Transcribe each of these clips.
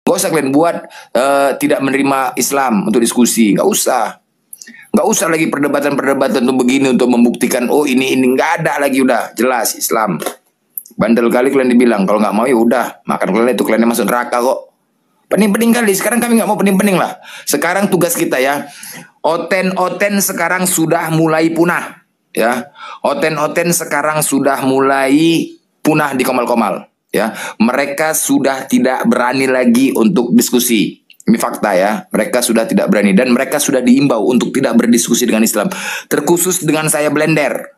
Gak usah kalian buat tidak menerima Islam untuk diskusi. Gak usah. Gak usah lagi perdebatan-perdebatan untuk begini untuk membuktikan oh ini nggak ada lagi, udah jelas Islam. Bandel kali kalian dibilang kalau nggak mau ya udah makan kalian itu, kalian masuk neraka kok. Pening-pening kali. Sekarang kami nggak mau pening-pening lah. Sekarang tugas kita ya, oten-oten sekarang sudah mulai punah ya. Oten-oten sekarang sudah mulai punah di Komal-Komal ya. Mereka sudah tidak berani lagi untuk diskusi. Ini fakta ya, mereka sudah tidak berani dan mereka sudah diimbau untuk tidak berdiskusi dengan Islam. Terkhusus dengan saya Blender.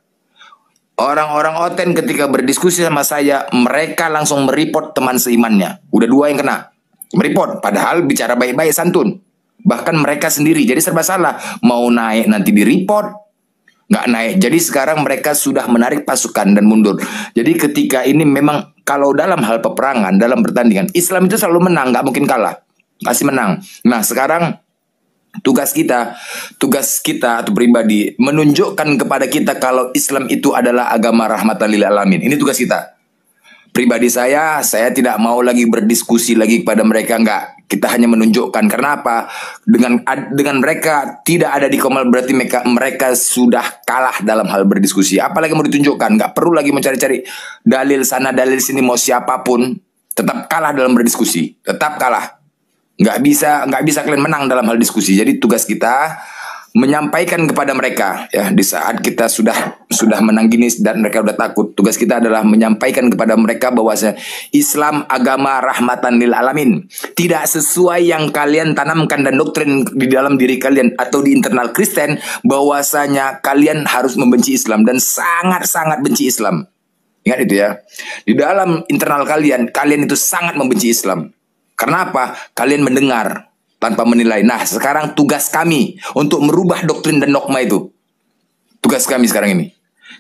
Orang-orang oten ketika berdiskusi sama saya, mereka langsung mereport teman seimannya. Udah 2 yang kena. Mereport, padahal bicara baik-baik santun. Bahkan mereka sendiri, jadi serba salah. Mau naik nanti di report, nggak naik. Jadi sekarang mereka sudah menarik pasukan dan mundur. Jadi ketika ini memang kalau dalam hal peperangan, dalam pertandingan, Islam itu selalu menang, nggak mungkin kalah. Pasti menang. Nah sekarang tugas kita atau pribadi menunjukkan kepada kita kalau Islam itu adalah agama rahmatan lil alamin. Ini tugas kita. Pribadi saya tidak mau lagi berdiskusi lagi kepada mereka, enggak. Kita hanya menunjukkan karena apa? Dengan mereka tidak ada di Komal berarti mereka sudah kalah dalam hal berdiskusi. Apalagi mau ditunjukkan? Enggak perlu lagi mencari-cari dalil sana dalil sini, mau siapapun tetap kalah dalam berdiskusi, tetap kalah. Nggak bisa kalian menang dalam hal diskusi. Jadi tugas kita menyampaikan kepada mereka ya, di saat kita sudah menang gini dan mereka udah takut. Tugas kita adalah menyampaikan kepada mereka bahwa Islam agama rahmatan lil alamin. Tidak sesuai yang kalian tanamkan dan doktrin di dalam diri kalian atau di internal Kristen bahwasanya kalian harus membenci Islam dan sangat-sangat benci Islam. Ingat itu ya. Di dalam internal kalian itu sangat membenci Islam. Karena apa? Kalian mendengar tanpa menilai. Nah, sekarang tugas kami untuk merubah doktrin dan dogma itu. Tugas kami sekarang ini.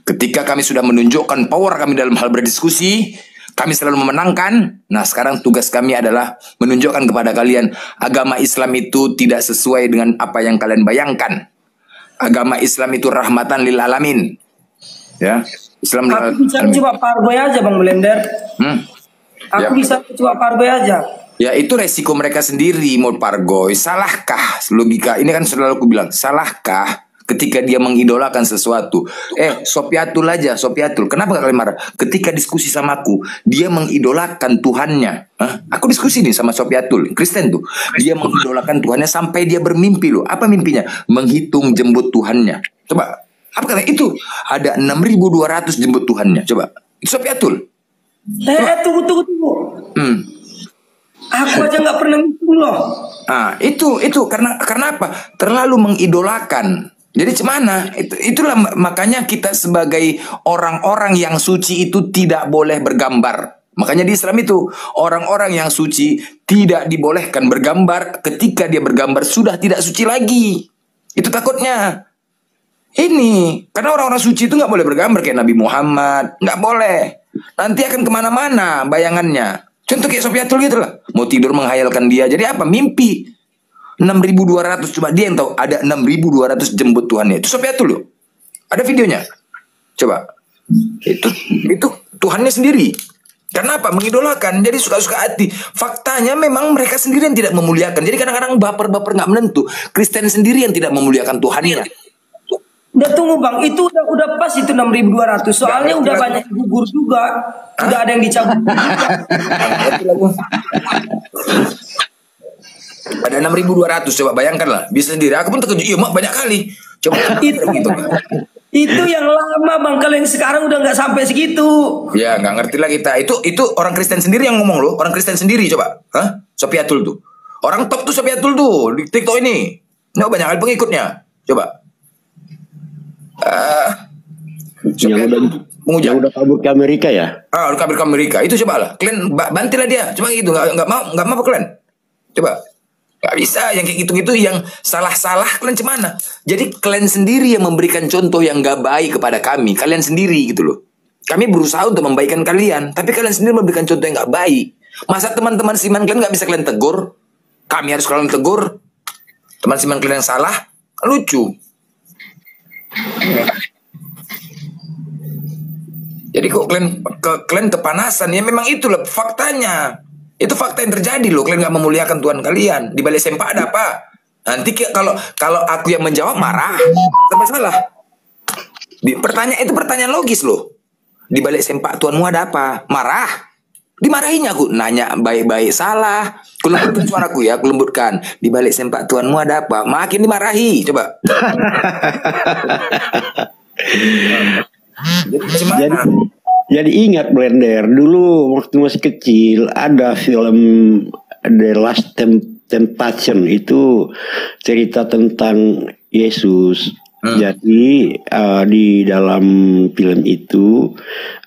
Ketika kami sudah menunjukkan power kami dalam hal berdiskusi, kami selalu memenangkan. Nah, sekarang tugas kami adalah menunjukkan kepada kalian agama Islam itu tidak sesuai dengan apa yang kalian bayangkan. Agama Islam itu rahmatan lil alamin. Ya, Islam. Aku bisa coba parboy aja Bang Blender. Aku bisa coba parboy aja. Ya itu resiko mereka sendiri mau pargoy. Salahkah logika? Ini kan selalu aku bilang, salahkah ketika dia mengidolakan sesuatu? Sopiatul aja, Sopiatul. Kenapa kalian marah? Ketika diskusi sama aku, dia mengidolakan Tuhannya. Aku diskusi nih sama Sopiatul, Kristen tuh. Dia mengidolakan Tuhannya sampai dia bermimpi loh. Apa mimpinya? Menghitung jembut Tuhannya. Coba, apa kata itu? Ada 6.200 jembut Tuhannya. Coba, itu Sopiatul. Tunggu. Aku aja nggak pernah ngitung loh. Itu karena apa? Terlalu mengidolakan. Jadi gimana? Itulah makanya kita sebagai orang-orang yang suci itu tidak boleh bergambar. Makanya di Islam itu orang-orang yang suci tidak dibolehkan bergambar. Ketika dia bergambar sudah tidak suci lagi. Itu takutnya. Ini karena orang-orang suci itu nggak boleh bergambar kayak Nabi Muhammad, nggak boleh. Nanti akan kemana-mana bayangannya. Contoh kayak Sopiatul gitu lah. Mau tidur menghayalkan dia. Jadi apa? Mimpi. 6.200. Coba dia yang tahu. Ada 6.200 jembut Tuhannya. Itu Sopiatul loh. Ada videonya. Coba. Itu Tuhannya sendiri. Karena apa? Mengidolakan. Jadi suka-suka hati. Faktanya memang mereka sendiri yang tidak memuliakan. Jadi kadang-kadang baper-baper gak menentu. Kristen sendiri yang tidak memuliakan Tuhannya. Udah tunggu Bang, itu udah pas itu 6.200. Soalnya udah banyak gugur juga. Udah ada yang dicabut. Ada 6.200, coba bayangkan lah. Bisa sendiri. Aku pun terkejut. Iya mak banyak kali. Coba itu gitu. Itu yang lama Bang, kalau yang sekarang udah nggak sampai segitu. Ya nggak ngerti lah kita. Itu orang Kristen sendiri yang ngomong loh. Orang Kristen sendiri coba. Sopiatul tuh. Orang top tuh Sopiatul tuh di TikTok ini. Banyak kali pengikutnya. Coba. Yang udah kabur ke Amerika ya? Udah kabur ke Amerika. Itu coba lah. Kalian bantilah dia. Cuma gitu. Nggak mau kalian. Coba. Nggak bisa. Yang kayak gitu-gitu yang salah-salah kalian cemana. Jadi kalian sendiri yang memberikan contoh yang nggak baik kepada kami. Kalian sendiri gitu loh. Kami berusaha untuk membaikkan kalian. Tapi kalian sendiri memberikan contoh yang nggak baik. Masa teman-teman siman kalian nggak bisa kalian tegur? Kami harus kalian tegur. Teman siman kalian yang salah. Lucu. Jadi kok kalian kepanasan ya memang itulah faktanya. Itu fakta yang terjadi loh. Kalian nggak memuliakan Tuhan kalian. Di balik sempak ada apa? Nanti kalau aku yang menjawab marah, sampai salah. Pertanyaan logis loh. Di balik sempak Tuhanmu ada apa? Marah. Dimarahinya aku. Nanya baik-baik salah. Kulembutkan suaraku ya, kulembutkan. Di balik sempak Tuhanmu ada apa? Makin dimarahi. Coba. Jadi ingat Blender, dulu waktu masih kecil ada film The Last Temptation, itu cerita tentang Yesus. Jadi di dalam film itu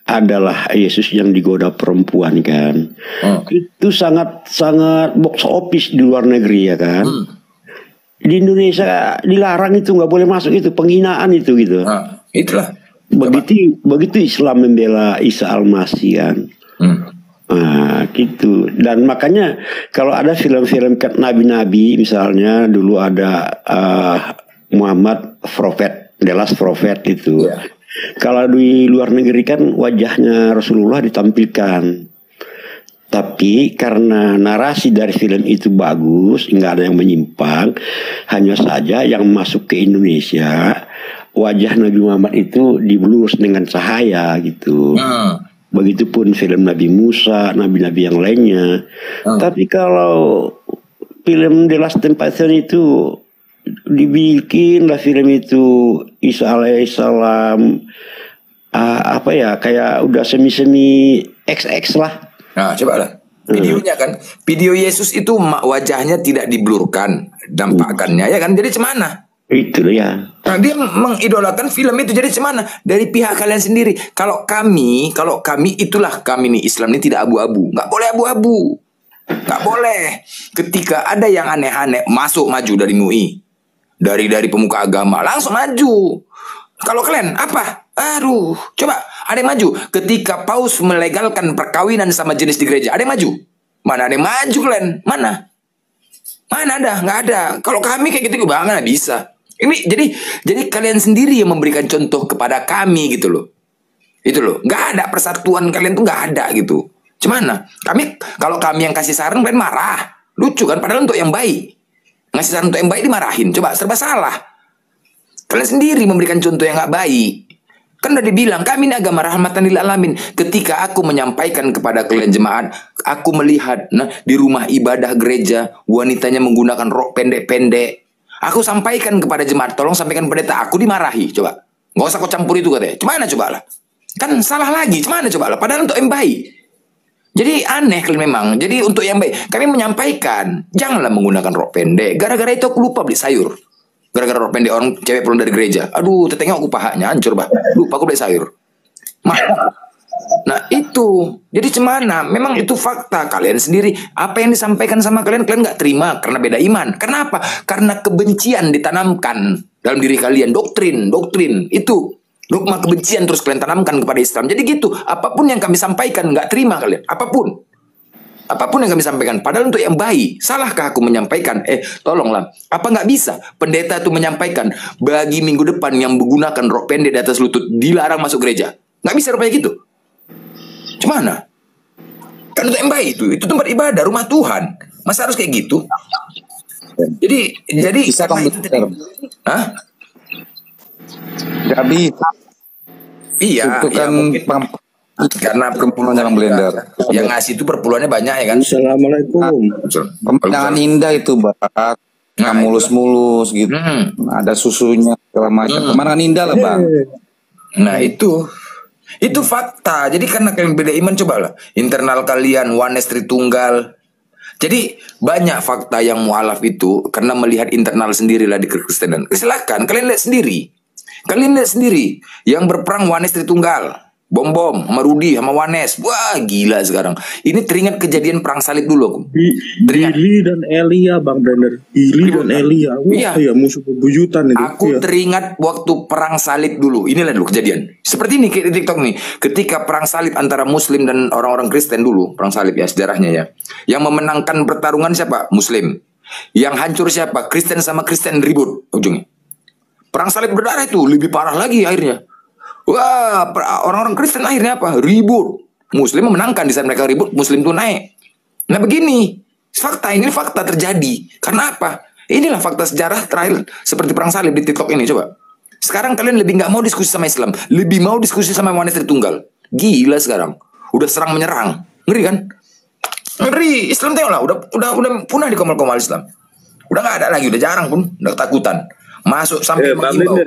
adalah Yesus yang digoda perempuan kan. Itu sangat box office di luar negeri ya kan. Di Indonesia dilarang, itu nggak boleh masuk, itu penghinaan itu gitu. Itulah. Begitu Islam membela Isa Al-Masih kan. Nah, gitu. Dan makanya kalau ada film-film nabi-nabi, misalnya dulu ada Muhammad Prophet, The Last Prophet itu. Kalau di luar negeri kan wajahnya Rasulullah ditampilkan. Tapi karena narasi dari film itu bagus, nggak ada yang menyimpang, hanya saja yang masuk ke Indonesia, wajah Nabi Muhammad itu diblus dengan cahaya gitu. Begitupun film Nabi Musa, nabi-nabi yang lainnya. Tapi kalau film The Last Temptation itu dibikin lah film itu, Isa alaihissalam kayak udah semi XX lah. Nah, coba lah videonya kan, video Yesus itu wajahnya tidak diblurkan, dampakannya ya kan. Jadi cemana? Itu ya. Nah, dia mengidolakan film itu. Jadi cemana? Dari pihak kalian sendiri. Kalau kami itulah kami nih, Islam ini tidak abu-abu. Nggak boleh abu-abu. Nggak boleh. Ketika ada yang aneh-aneh maju dari MUI, dari pemuka agama langsung maju. Kalau kalian apa? Aduh, coba ada yang maju. Ketika Paus melegalkan perkawinan sama jenis di gereja, ada yang maju? Mana ada yang maju kalian? Mana ada? Nggak ada. Kalau kami kayak gitu banget nggak bisa. Ini jadi kalian sendiri yang memberikan contoh kepada kami gitu loh. Itu loh. Nggak ada persatuan kalian tuh, nggak ada gitu. Cemana? Kalau kami yang kasih saran kalian marah. Lucu kan? Padahal untuk yang baik. Ngasih saran untuk yang baik dimarahin. Coba, serba salah. Kalian sendiri memberikan contoh yang nggak baik. Kan udah dibilang, kami ini agama rahmatan lil alamin. Ketika aku menyampaikan kepada kalian jemaat, aku melihat di rumah ibadah gereja, wanitanya menggunakan rok pendek-pendek. Aku sampaikan kepada jemaat, tolong sampaikan pendeta, aku dimarahi. Coba, nggak usah kau campur itu katanya. Cemana coba lah? Kan salah lagi, cemana coba lah? Padahal untuk yang baik. Jadi aneh kalian memang. Jadi untuk yang baik, kami menyampaikan, janganlah menggunakan rok pendek. Gara-gara itu aku lupa beli sayur. Gara-gara rok pendek orang cewek pulang dari gereja. Aduh, tetengnya aku pahanya hancur bah. Lupa aku beli sayur. Nah itu. Jadi cemana? Memang itu fakta. Kalian sendiri, apa yang disampaikan sama kalian nggak terima karena beda iman. Kenapa? Karena kebencian ditanamkan dalam diri kalian. Doktrin itu. Dogma kebencian terus kalian tanamkan kepada Islam. Jadi gitu. Apapun yang kami sampaikan nggak terima kalian. Apapun yang kami sampaikan, padahal untuk yang baik. Salahkah aku menyampaikan? Tolonglah. Apa nggak bisa pendeta itu menyampaikan bagi minggu depan yang menggunakan rok pendek di atas lutut dilarang masuk gereja? Nggak bisa rupanya gitu. Cemana? Kan untuk yang baik itu tempat ibadah, rumah Tuhan. Masa harus kayak gitu? Jadi bisa karena itu tadi. Hah? Nggak bisa. Iya, itu kan karena perpuluhan dalam blender. Yang ngasih itu perpuluhannya banyak ya kan. Assalamualaikum. Pemandangan indah itu Bang. Nggak mulus-mulus gitu. Ada susunya segala macam. Pemandangan indah lah Bang. Nah itu fakta. Jadi karena kalian beda iman, cobalah internal kalian Oneness Tritunggal. Jadi banyak fakta yang mualaf itu karena melihat internal sendirilah di kekristenan. Silakan kalian lihat sendiri. Yang berperang Oneness Tritunggal. Bom sama Rudi sama Oneness. Wah gila sekarang. Ini teringat kejadian perang salib dulu. Billy dan Elia Bang Blender. Billy dan Elia. Wah ya musuh bebuyutan itu. Aku teringat waktu perang salib dulu. Inilah dulu kejadian. Seperti ini di TikTok nih. Ketika perang salib antara Muslim dan orang-orang Kristen dulu. Perang salib ya sejarahnya ya. Yang memenangkan pertarungan siapa? Muslim. Yang hancur siapa? Kristen sama Kristen ribut ujungnya. Perang salib berdarah itu lebih parah lagi akhirnya. Wah, orang-orang Kristen akhirnya apa? Ribut. Muslim memenangkan. Di saat mereka ribut, Muslim tuh naik. Nah begini, ini fakta terjadi. Karena apa? Inilah fakta sejarah terakhir seperti perang salib di TikTok ini, coba. Sekarang kalian lebih nggak mau diskusi sama Islam, lebih mau diskusi sama wanita tunggal. Gila sekarang, udah serang menyerang, ngeri kan? Ngeri. Islam tengoklah, udah punah di komal-komal Islam. Udah nggak ada lagi, udah jarang pun, udah ketakutan. Masuk sampai mengimbau.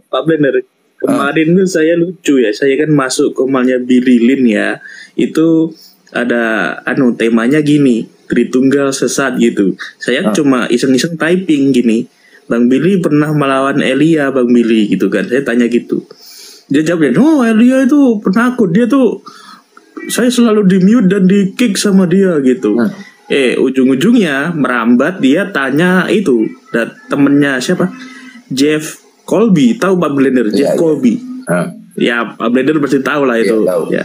Pak Blender, kemarin tuh saya lucu ya, saya kan masuk komalnya Birilin ya, itu ada temanya gini, Tritunggal sesat gitu. Saya cuma iseng-iseng typing gini, Bang Billy pernah melawan Elia, Bang Billy gitu kan. Saya tanya gitu. Dia jawab, "Oh, Elia itu penakut. Dia tuh saya selalu di mute dan di kick sama dia gitu." Ujung-ujungnya merambat dia tanya itu, temennya siapa? Jeff Colby, tahu Pak Blender? Jeff Colby. Ya, Pak Blender pasti tahu lah itu. Ya.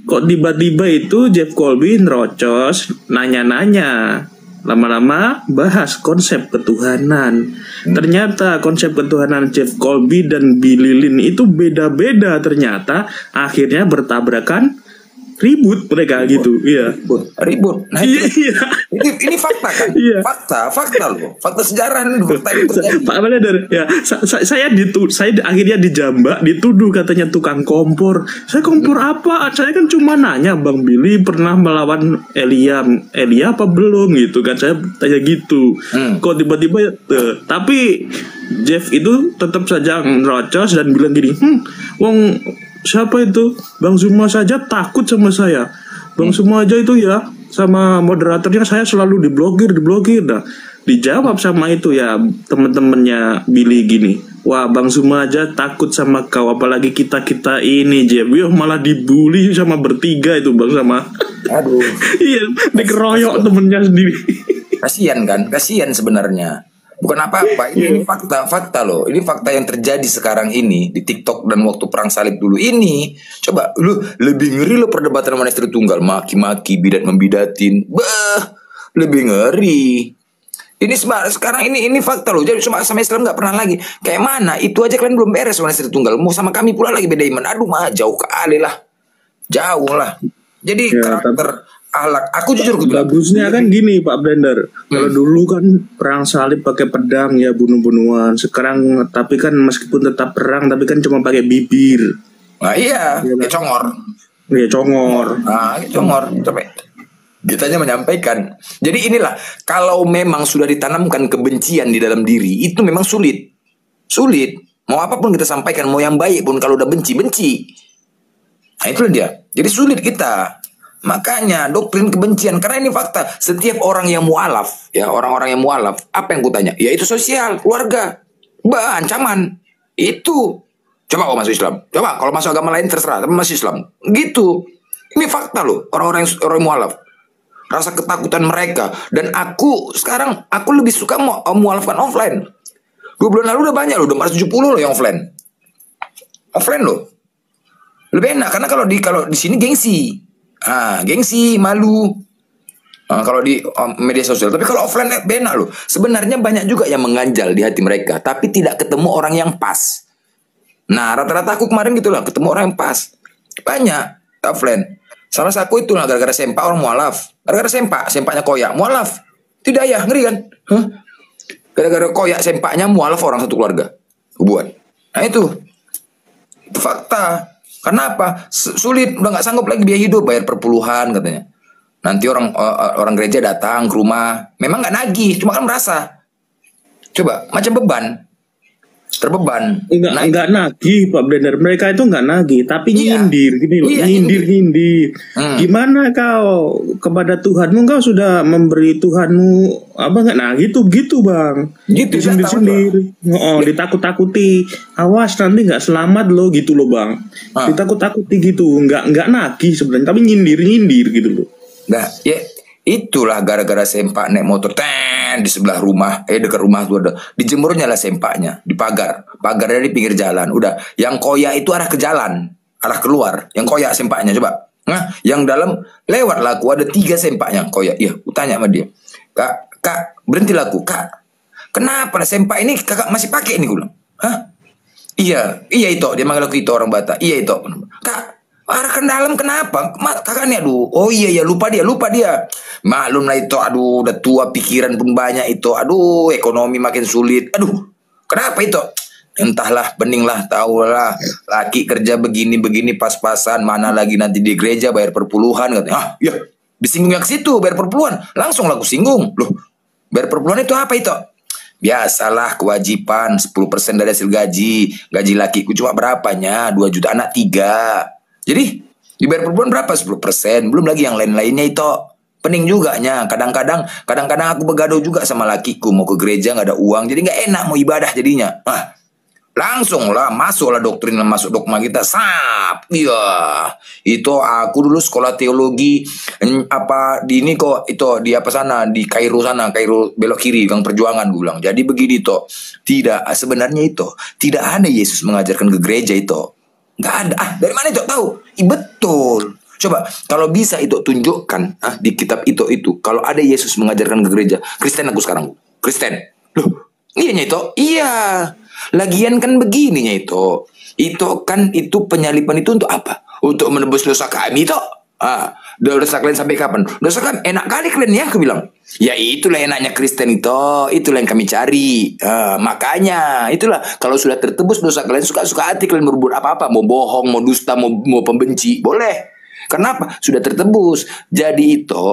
Kok tiba-tiba itu Jeff Colby nerocos, nanya-nanya. Lama-lama bahas konsep ketuhanan. Ternyata konsep ketuhanan Jeff Colby dan Billy Lynn itu beda-beda ternyata. Akhirnya bertabrakan, ribut mereka gitu. Iya. Ribut. Nah, ini fakta kan? Iya. Fakta loh. Fakta sejarah ini, fakta yang terjadi. Pak Blender, ya, saya akhirnya dijambak, dituduh katanya tukang kompor. Saya kompor apa? Saya kan cuma nanya, Bang Billy pernah melawan Elia apa belum gitu kan? Saya tanya gitu. Kok tiba-tiba tapi Jeff itu tetap saja ngerocos dan bilang gini, wong siapa itu? Bang Zuma saja takut sama saya. Bang Zuma aja itu ya, sama moderatornya saya selalu diblokir. Nah, dijawab sama itu ya temen-temennya Billy gini, wah Bang Zuma aja takut sama kau, apalagi kita ini Jeff. Malah dibully sama bertiga itu Bang sama. Aduh. Iya, dikeroyok temennya sendiri. Kasian sebenarnya. Bukan apa-apa, ini fakta loh. Ini fakta yang terjadi sekarang ini di TikTok dan waktu perang salib dulu ini. Coba lu lebih ngeri lo perdebatan sama istri tunggal, maki-maki, bidat-membidatin. Lebih ngeri. Ini sekarang ini fakta loh. Jadi sama Islam nggak pernah lagi. Kayak mana? Itu aja kalian belum beres sama istri tunggal. Mau sama kami pula lagi beda iman. Aduh jauh kali lah. Jauh lah. Jadi karakter ahlak. Aku jujur bagusnya kan gini Pak Blender. Kalau dulu kan perang salib pakai pedang ya, bunuh-bunuhan. Sekarang tapi kan meskipun tetap perang tapi kan cuma pakai bibir. Nah iya, kayak congor. Iya congor. Nah, congor. Sampai ditanya menyampaikan. Jadi inilah, kalau memang sudah ditanamkan kebencian di dalam diri, itu memang sulit. Mau apapun kita sampaikan, mau yang baik pun kalau udah benci. Nah itulah dia. Jadi sulit kita. Makanya doktrin kebencian, karena ini fakta. Setiap orang yang mualaf, ya orang-orang yang mualaf, apa yang kutanya? Ya itu sosial, keluarga, ancaman. Itu. Coba kalau masuk Islam. Coba kalau masuk agama lain terserah, tapi masuk Islam. Gitu. Ini fakta loh, orang mualaf. Rasa ketakutan mereka. Dan aku lebih suka mualafkan offline. 2 bulan lalu udah banyak loh, udah 470 loh yang offline. Offline loh. Lebih enak, karena kalau di sini gengsi. Gengsi, malu. Kalau di media sosial. Tapi kalau offline benar loh. Sebenarnya banyak juga yang mengganjal di hati mereka, tapi tidak ketemu orang yang pas. Nah rata-rata aku kemarin gitulah, ketemu orang yang pas. Banyak offline. Salah satu itu lah gara-gara sempak orang mualaf. Gara-gara sempaknya koyak mualaf. Tidak ya, ngeri kan? Gara-gara koyak sempaknya mualaf orang satu keluarga. Buat. Nah itu fakta. Kenapa? Sulit, udah nggak sanggup lagi biaya hidup, bayar perpuluhan katanya. Nanti orang gereja datang ke rumah, memang nggak nagih, cuma kan merasa. Coba macam beban, terbeban. Enggak nagih Pak Blender, mereka itu nggak nagih, tapi nyindir gini loh, nyindir. Gimana kau kepada Tuhanmu, kau sudah memberi Tuhanmu apa nggak nagih tuh gitu Bang? Gitu sendiri. Ditakut-takuti, awas nanti nggak selamat loh gitu loh Bang. Ditakut-takuti gitu, nggak nagih sebenarnya, tapi nyindir gitu loh. Nah, ya itulah gara-gara sempak naik motor di sebelah rumah, dekat rumah tuh ada, dijemurnya lah sempaknya di pagarnya di pinggir jalan. Udah, yang koyak itu arah ke jalan, arah keluar, yang koyak sempaknya coba. Nah, yang dalam lewat laku ada 3 sempaknya koyak. Iya, aku tanya sama dia, kak berhenti laku, kak, kenapa sempak ini kakak masih pakai ini? Gue bilang, iya itu, dia manggil aku itu orang Batak. Iya itu, kak, Arahkan dalam kenapa? Kakaknya aduh. Oh iya ya lupa dia. Maklum lah itu. Aduh udah tua pikiran pun banyak itu. Aduh ekonomi makin sulit. Aduh kenapa itu? Entahlah beninglah tahulah. Laki kerja begini pas-pasan. Mana lagi nanti di gereja bayar perpuluhan. Katanya. Ah iya. Disinggungnya ke situ bayar perpuluhan. Langsung lah aku singgung. Loh bayar perpuluhan itu apa itu? Biasalah kewajiban 10% dari hasil gaji. Gaji lakiku cuma berapanya? 2 juta anak 3. Jadi dibayar per bulan berapa? 10%. Belum lagi yang lain-lainnya itu. Pening juga nya. Kadang-kadang aku begaduh juga sama lakiku. Mau ke gereja gak ada uang. Jadi gak enak mau ibadah jadinya. Langsung lah masuklah doktrin, masuk dogma kita. Sap. Iya. Itu aku dulu sekolah teologi apa di ini kok itu di apa sana di Kairo sana, Kairo belok kiri Gang Perjuangan gue bilang. Jadi begini toh. Tidak sebenarnya itu tidak ada Yesus mengajarkan ke gereja itu. Nggak ada. Dari mana itu tahu? Betul. Coba kalau bisa itu tunjukkan di kitab itu kalau ada Yesus mengajarkan ke gereja. Kristen aku sekarang. Kristen. Loh, iyanya itu? Iya. Lagian kan begininya itu. Itu kan itu penyalipan itu untuk apa? Untuk menebus dosa kami itu. Dosa kalian sampai kapan? Dosa kalian enak kali kalian ya, aku bilang. Ya itulah enaknya Kristen itu. Itulah yang kami cari. Makanya itulah kalau sudah tertebus dosa kalian, suka-suka hati kalian berbuat apa-apa, mau bohong, mau dusta, mau pembenci, boleh. Kenapa? Sudah tertebus. Jadi itu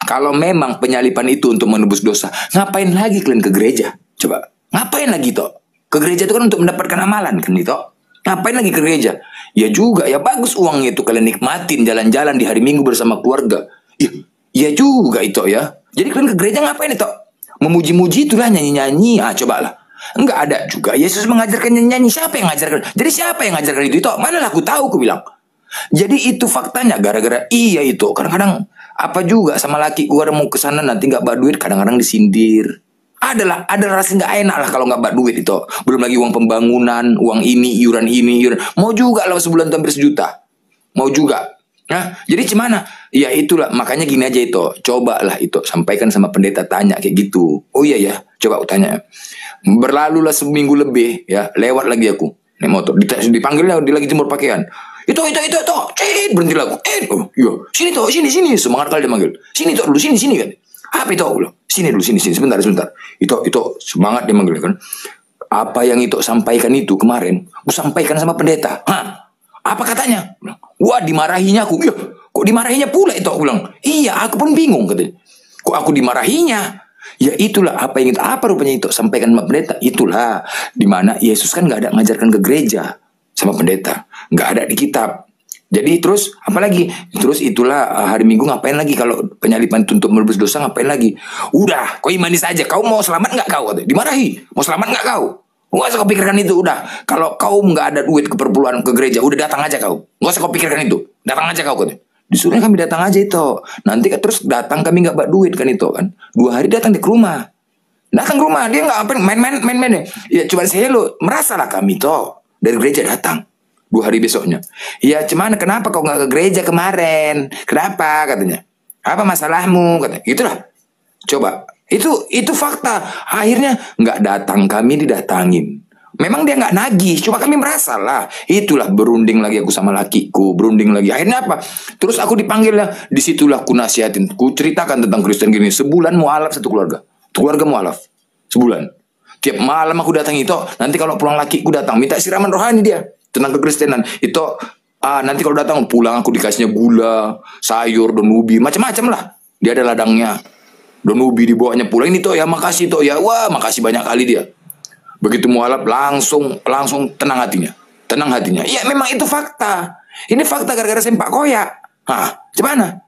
kalau memang penyalipan itu untuk menebus dosa, ngapain lagi kalian ke gereja? Coba. Ngapain lagi itu? Ke gereja itu kan untuk mendapatkan amalan kan itu. Ngapain lagi ke gereja? Ya juga, ya bagus uangnya itu kalian nikmatin jalan-jalan di hari Minggu bersama keluarga. Ya juga itu ya. Jadi kalian ke gereja ngapain itu? Memuji-muji itulah nyanyi-nyanyi. Cobalah. Enggak ada juga Yesus mengajarkan nyanyi-nyanyi. Siapa yang ngajarkan? Jadi siapa yang ngajarkan itu? Mana lah aku tahu, aku bilang. Jadi itu faktanya gara-gara iya itu. Kadang-kadang apa juga sama laki gua mau ke sana nanti enggak bawa duit, kadang-kadang disindir. Ada rasa nggak enak lah kalau nggak bak duit itu. Belum lagi uang pembangunan, uang ini, iuran. Mau juga lah sebulan hampir 1 juta. Mau juga. Nah, jadi gimana? Ya itulah, makanya gini aja itu. Cobalah itu, sampaikan sama pendeta, tanya kayak gitu. Oh iya ya, coba aku tanya. Berlalulah seminggu lebih ya, lewat lagi aku. Naik motor, dipanggilnya dia lagi jemur pakaian. Itu. Cid, berhenti lah aku. Oh, iya. Sini. Semangat kali dia manggil. Sini dulu, sini kan. Apa itu? Sini dulu, sini. Sebentar. Itu semangat dia manggil kan. Apa yang itu sampaikan itu kemarin, aku sampaikan sama pendeta. Apa katanya? Wah, dimarahinya aku. Iya, kok dimarahinya pula itu? Aku bilang, iya, aku pun bingung katanya. Kok aku dimarahinya? Ya itulah apa rupanya itu sampaikan sama pendeta. Itulah dimana Yesus kan nggak ada ngajarkan ke gereja sama pendeta, nggak ada di kitab. Jadi terus apalagi? Terus itulah hari Minggu ngapain lagi kalau penyalipan itu untuk menebus dosa, ngapain lagi? Udah, kau imani saja. Kau mau selamat nggak kau? Dimarahi. Mau selamat nggak kau? Nggak usah kau pikirkan itu. Udah, kalau kau nggak ada duit keperluan ke gereja, udah datang aja kau. Nggak usah kau pikirkan itu. Datang aja kau. Disuruhnya kami datang aja itu. Nanti terus datang kami nggak bawa duit kan itu kan. 2 hari datang di rumah. Datang ke rumah dia nggak apa main-main. Ya cuma saya lo merasalah kami toh dari gereja datang. 2 hari besoknya. Ya cuman kenapa kau nggak ke gereja kemarin? Kenapa katanya? Apa masalahmu? Katanya. Itulah. Coba. Itu fakta. Akhirnya nggak datang, kami didatangin. Memang dia nggak nagih, cuma kami merasa lah. Itulah berunding lagi aku sama lakiku, berunding lagi. Akhirnya apa? Terus aku dipanggil lah. Disitulah aku nasihatin, ku ceritakan tentang Kristen gini. Sebulan mualaf satu keluarga. Keluarga mualaf. Sebulan. Tiap malam aku datang itu. Nanti kalau pulang lakiku datang, minta siraman rohani dia tentang kekristenan. Itu nanti kalau datang pulang aku dikasihnya gula, sayur, daun ubi, macam-macam lah. Dia ada ladangnya. Daun ubi dibawanya pulang. Ini toh ya makasih toh ya. Wah makasih banyak kali dia. Begitu mualaf langsung tenang hatinya. Ya memang itu fakta. Ini fakta gara-gara sempak koyak. Gimana?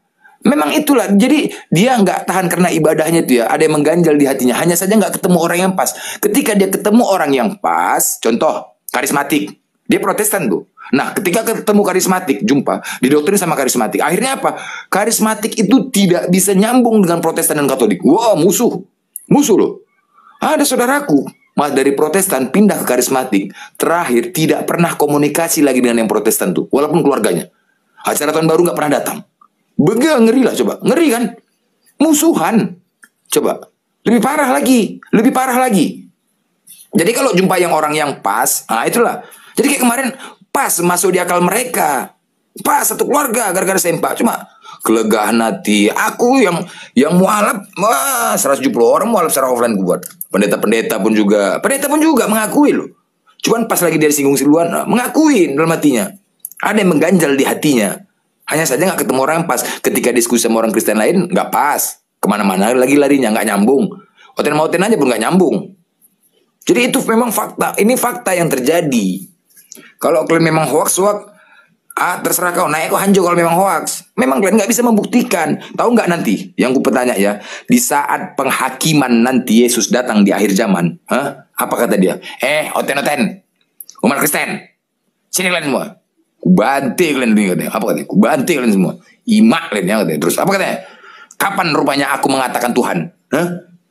Memang itulah. Jadi dia nggak tahan karena ibadahnya itu ya. Ada yang mengganjal di hatinya. Hanya saja nggak ketemu orang yang pas. Ketika dia ketemu orang yang pas, contoh karismatik. Dia Protestan tuh. Nah, ketika ketemu karismatik, jumpa, didoktrin sama karismatik. Akhirnya apa? Karismatik itu tidak bisa nyambung dengan Protestan dan Katolik. Wah, musuh loh. Ada saudaraku, dari Protestan pindah ke karismatik. Terakhir tidak pernah komunikasi lagi dengan yang Protestan tuh, walaupun keluarganya. Acara tahun baru nggak pernah datang. Ngeri lah coba, ngeri kan? Musuhan. Coba, lebih parah lagi. Jadi kalau jumpa yang orang yang pas, itulah. Jadi kayak kemarin pas masuk di akal mereka. Pas satu keluarga gara-gara sempak. Cuma kelegahan hati. Aku yang mualaf, 170 orang mualaf secara offline gue buat. Pendeta pun juga mengakui loh. Cuman pas lagi dia disinggung duluan, mengakui dalam hatinya. Ada yang mengganjal di hatinya. Hanya saja nggak ketemu orang yang pas. Ketika diskusi sama orang Kristen lain nggak pas. Kemana-mana lagi larinya nggak nyambung. Oten aja pun nggak nyambung. Jadi itu memang fakta. Ini fakta yang terjadi. Kalau kalian memang hoax, terserah kau. Naik kau hanjo kalau memang hoax. Memang kalian nggak bisa membuktikan. Tahu nggak nanti? Yang ku bertanya ya, di saat penghakiman nanti Yesus datang di akhir zaman, apa kata dia? Oten, umat Kristen, sini kalian semua. Ku banting kalian ini katanya. Apa katanya? Ku banting kalian semua. Imak kalian ya katanya. Terus apa katanya? Kapan rupanya aku mengatakan Tuhan?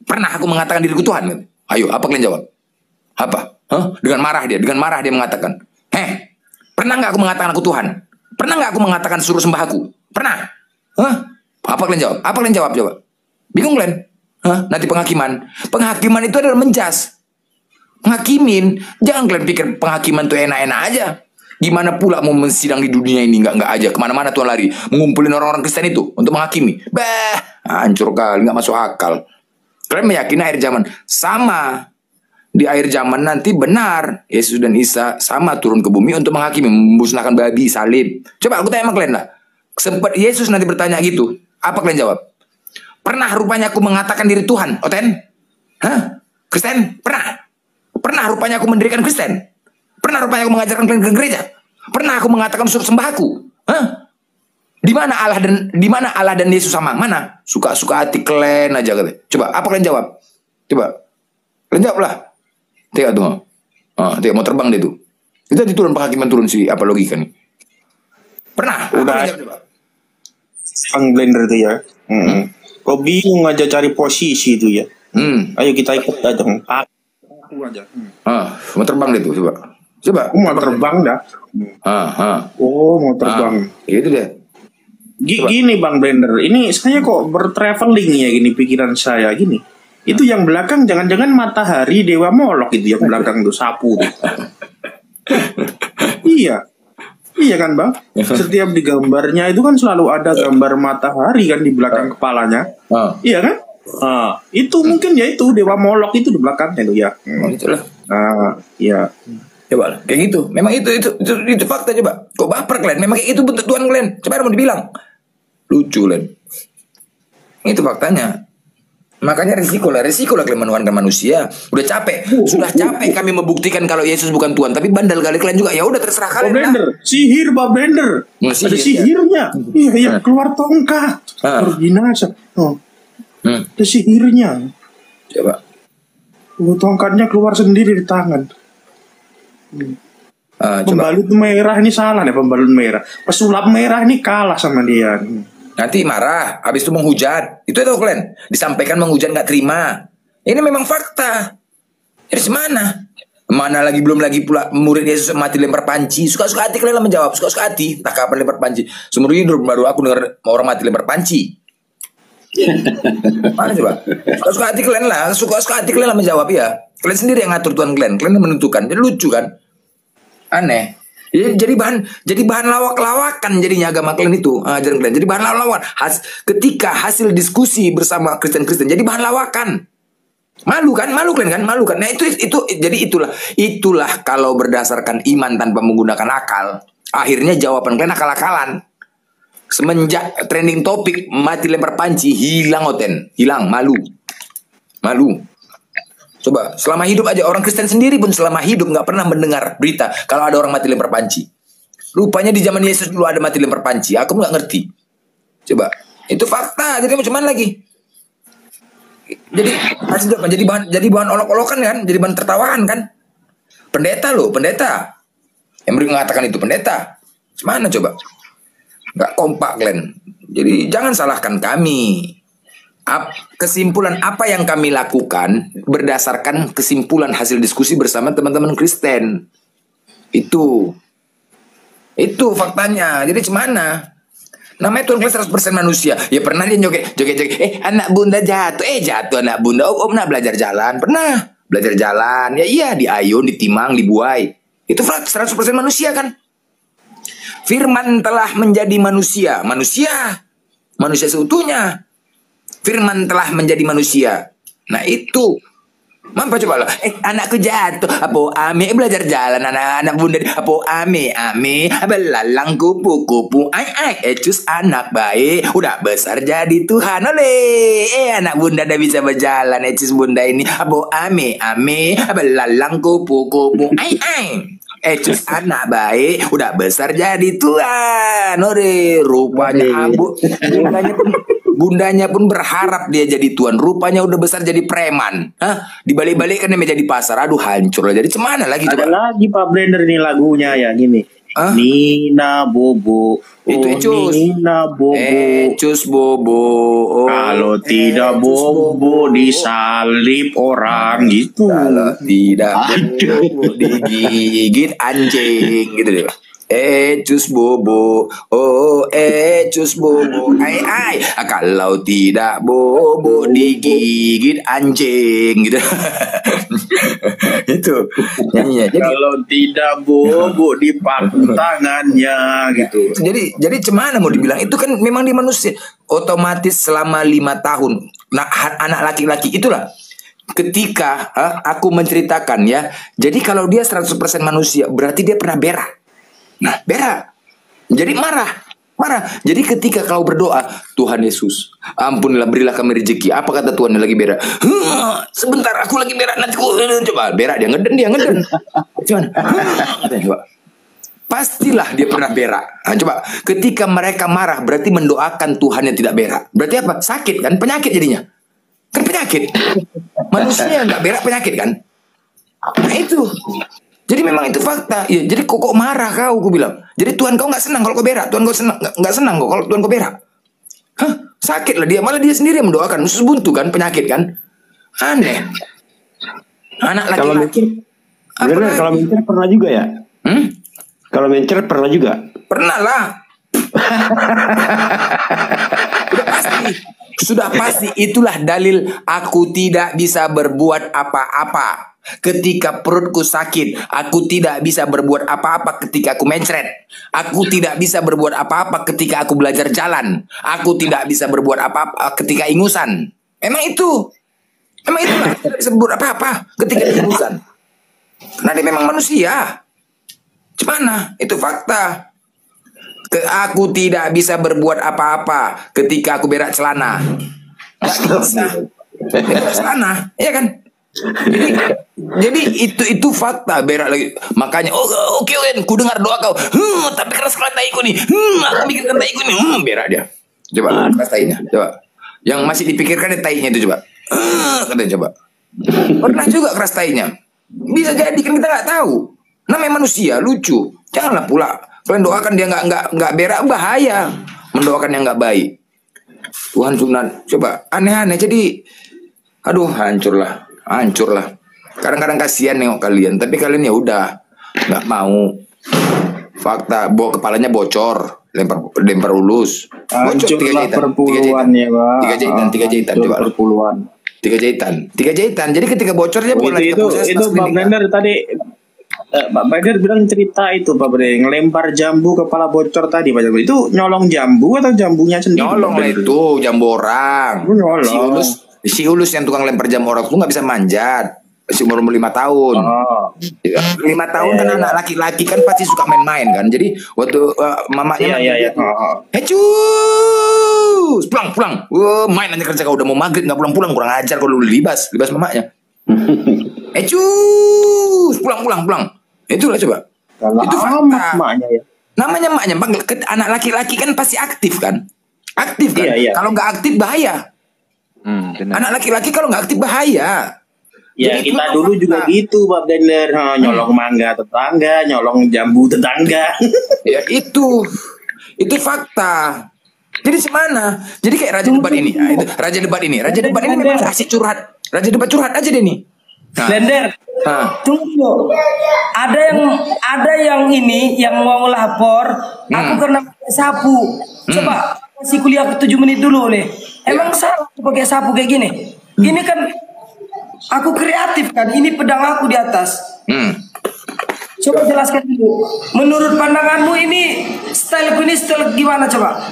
Pernah aku mengatakan diriku Tuhan? Katanya. Ayo, apa kalian jawab? Apa? Dengan marah dia mengatakan, pernah nggak aku mengatakan aku Tuhan? Pernah nggak aku mengatakan suruh sembah aku? Pernah? Apa kalian jawab? Apa kalian jawab coba? Bingung kalian? Nanti penghakiman itu adalah menjas. Penghakimin, jangan kalian pikir penghakiman itu enak-enak aja. Gimana pula mau mensidang di dunia ini? Nggak aja, kemana-mana Tuhan lari mengumpulin orang-orang Kristen itu untuk menghakimi. Hancur kali, nggak masuk akal. Kalian meyakini akhir zaman sama. Di akhir zaman nanti benar Yesus dan Isa sama turun ke bumi untuk menghakimi, memusnahkan babi, salib. Coba aku tanya sama kalian lah. Sempat Yesus nanti bertanya gitu, apa kalian jawab? Pernah rupanya aku mengatakan diri Tuhan, Oten? Kristen? Pernah rupanya aku mendirikan Kristen? Pernah rupanya aku mengajarkan kalian ke gereja? Pernah aku mengatakan suruh sembah aku? Di mana Allah dan Yesus sama? Mana? Suka-suka hati kalian aja katanya. Coba apa kalian jawab? Coba. Kalian jawab lah. Tengok tuh. Tengok mau terbang dia tuh. Itu turun penghakiman turun sih apa logika nih? Pernah? Udah. Bang Blender tuh ya. Kok bingung aja cari posisi itu ya. Ayo kita ikut aja. Aku aja. Mau terbang dia tuh coba. Mau terbang dah. Oh, mau terbang. Itu deh. Gini Bang Blender, ini saya kok bertraveling ya gini pikiran saya gini. Itu yang belakang jangan-jangan matahari Dewa Molok itu yang belakang tuh sapu tuh. Iya kan Bang? Setiap di gambarnya itu kan selalu ada gambar matahari kan di belakang kepalanya. Iya kan? Itu mungkin ya itu Dewa Molok itu di belakangnya tuh ya. Itulah. Iya. Coba kayak gitu. Memang itu fakta coba. Kok baper kalian? Memang kayak itu bentuk Tuhan kalian. Coba mau dibilang. Lucu kalian. Itu faktanya. Makanya risiko lah kalian menuhankan manusia. Sudah capek kami membuktikan kalau Yesus bukan Tuhan. Tapi bandel kali kalian juga. Ya udah terserah kalian. Blender, sihir Pak Blender. Ada sihirnya. Iya, keluar tongkat. Berbinasa. Ada sihirnya. Coba. Tongkatnya keluar sendiri di tangan. Pembalut merah ini salah nih, pembalut merah. Pesulap merah ini kalah sama dia. Nanti marah, habis itu menghujat. Itu tahu kalian. Disampaikan menghujat nggak terima. Ini memang fakta. Dari mana? Belum lagi pula murid Yesus mati lempar panci. Suka-suka hati kalian lah menjawab. Suka-suka hati. Tak kapan lempar panci. Seumur hidup baru aku dengar orang mati lempar panci. Mana coba? Suka-suka hati kalian lah. Suka-suka hati kalian lah menjawab ya. Kalian sendiri yang ngatur Tuhan kalian. Kalian yang menentukan. Jadi lucu kan? Aneh. Jadi bahan lawak-lawakan jadinya agama kalian itu, ajaran kalian. Jadi bahan lawak-lawakan. Ketika hasil diskusi bersama Kristen-Kristen jadi bahan lawakan. Malu kalian kan? Nah itulah kalau berdasarkan iman tanpa menggunakan akal, akhirnya jawaban kalian akal-akalan. Semenjak trending topik mati lempar panci, hilang malu. Coba, selama hidup aja orang Kristen sendiri pun selama hidup nggak pernah mendengar berita kalau ada orang mati lempar panci. Rupanya di zaman Yesus dulu ada mati lempar panci. Aku nggak ngerti. Coba, itu fakta. Jadi macam mana lagi? Jadi bahan olok-olokan kan? Jadi bahan tertawaan kan? Pendeta yang mengatakan itu pendeta. Mana coba? Nggak kompak kalian. Jadi jangan salahkan kami. Kesimpulan apa yang kami lakukan berdasarkan kesimpulan hasil diskusi bersama teman-teman Kristen. Itu faktanya. Jadi gimana? Namanya Tuhan kalian 100% manusia. Ya pernah dia joget. Anak bunda jatuh. Jatuh anak bunda. Pernah belajar jalan. Pernah belajar jalan. Ya iya, diayun, ditimang, dibuai. Itu 100% manusia kan. Firman telah menjadi manusia. Manusia seutuhnya. Firman telah menjadi manusia. Nah itu. Mampu coba lo. Anakku jatuh. Apa ame belajar jalan. Anak bunda. Apa ame belalang kupu-kupu. Cus anak baik. Udah besar jadi Tuhan. Oleh. Anak bunda udah bisa berjalan. Cus bunda ini. Apa ame belalang kupu-kupu. Cus anak baik. Udah besar jadi Tuhan. Oleh. Rupanya bundanya pun berharap dia jadi tuan. Rupanya udah besar jadi preman. Dibalik-balik kan dia menjadi pasar. Aduh hancur lah. Jadi cemana lagi coba? Ada lagi Pak Blender nih lagunya ya gini. Nina Bobo. Itu Ecus. Nina Bobo. Ecus Bobo. Kalau tidak Bobo disalib orang gitu. Kalau tidak Bobo digigit anjing gitu deh. Ecus Bobo, Ecus Bobo, kalau tidak Bobo digigit anjing gitu. Itu nyanyinya. Kalau tidak Bobo dipaku tangannya gitu. Jadi cemana mau dibilang itu kan memang di manusia otomatis selama 5 tahun. Nah anak laki-laki itulah. Ketika aku menceritakan ya, jadi kalau dia 100% manusia berarti dia pernah berak. Nah, berak. Jadi marah. Jadi ketika kau berdoa, Tuhan Yesus, ampunilah, berilah kami rezeki. Apa kata Tuhan yang lagi berak? Sebentar, aku lagi berak. Nanti coba berak dia ngeden. Coba. Pastilah dia pernah berak. Nah, coba. Ketika mereka marah, berarti mendoakan Tuhan yang tidak berak. Berarti apa? Sakit kan? Penyakit jadinya. Kan penyakit. Manusia yang nggak berak penyakit kan? Nah itu. Jadi memang itu fakta. Ya, jadi kok marah kau bilang. Jadi Tuhan kau nggak senang kalau kau berak. Tuhan kau senang nggak senang kok kalau Tuhan kau berak. Sakit lah dia. Malah dia sendiri yang mendoakan. Khusus buntu kan penyakit kan. Aneh. Anak laki-laki. Kalau mencer pernah juga ya? Kalau mencer pernah juga? Pernah lah. Sudah pasti itulah dalil aku tidak bisa berbuat apa-apa. Ketika perutku sakit, aku tidak bisa berbuat apa-apa ketika aku mencret. Aku tidak bisa berbuat apa-apa ketika aku belajar jalan. Aku tidak bisa berbuat apa-apa ketika ingusan. Memang itu lah, tidak bisa berbuat apa-apa ketika ingusan. Karena dia memang manusia. Gimana? Itu fakta. Aku tidak bisa berbuat apa-apa ketika aku berak celana. Nggak bisa. Berak celana, iya kan? Jadi itu fakta berak lagi. Makanya oke, ku dengar doa kau. Tapi keras taiku nih. Aku pikirkan taiku nih. Berak dia. Coba keras tainya. Coba. Yang masih dipikirkan tainya itu coba. Katanya coba. Pernah juga keras tainya. Bisa jadi kan kita nggak tahu. Namanya manusia lucu. Janganlah pula kalian doakan dia nggak berak, bahaya. Mendoakan yang nggak baik. Tuhan sunat. Coba aneh-aneh. Jadi aduh hancur lah. Kadang-kadang kasihan nengok kalian, tapi kalian ya udah nggak mau. Fakta, kepalanya bocor, lempar ulus. Bocor 3 jahitan. Tiga jahitan coba. Perpuluhan. 3 jahitan. Jadi ketika bocor dia boleh itu Pak Blender tadi. Pak Blender bilang cerita itu Pak Blender ngelempar jambu kepala bocor tadi Pak Blender. Itu nyolong jambu atau jambunya sendiri? Nyolong lah itu jambu orang. Si Ulus yang tukang lempar jambu orang tuh nggak bisa manjat. Si umur 5 tahun. 5 tahun kan anak laki-laki kan pasti suka main-main kan. Jadi waktu mamanya Cus, pulang. Main aja kerja kau udah mau maghrib nggak pulang, kurang ajar kalau lu libas mamanya. Cus, pulang. Itulah coba. Itu fakta. Namanya maknya anak laki-laki kan pasti aktif kan. Kalau nggak aktif bahaya. Anak laki-laki kalau nggak aktif bahaya. Ya jadi kita dulu juga gitu Pak Blender, nyolong mangga tetangga, nyolong jambu tetangga. Ya itu fakta. Jadi semana? Jadi kayak raja debat ini. Raja debat ini memang asik curhat. Raja debat curhat aja deh nih. Blender. Tunggu. Ada yang ini yang mau lapor. Aku kena sapu. Coba kasih kuliah 7 menit dulu nih. Emang salah pakai sapu kayak gini? Ini kan aku kreatif kan. Ini pedang aku di atas. Coba jelaskan dulu. Menurut pandanganmu ini style gimana coba?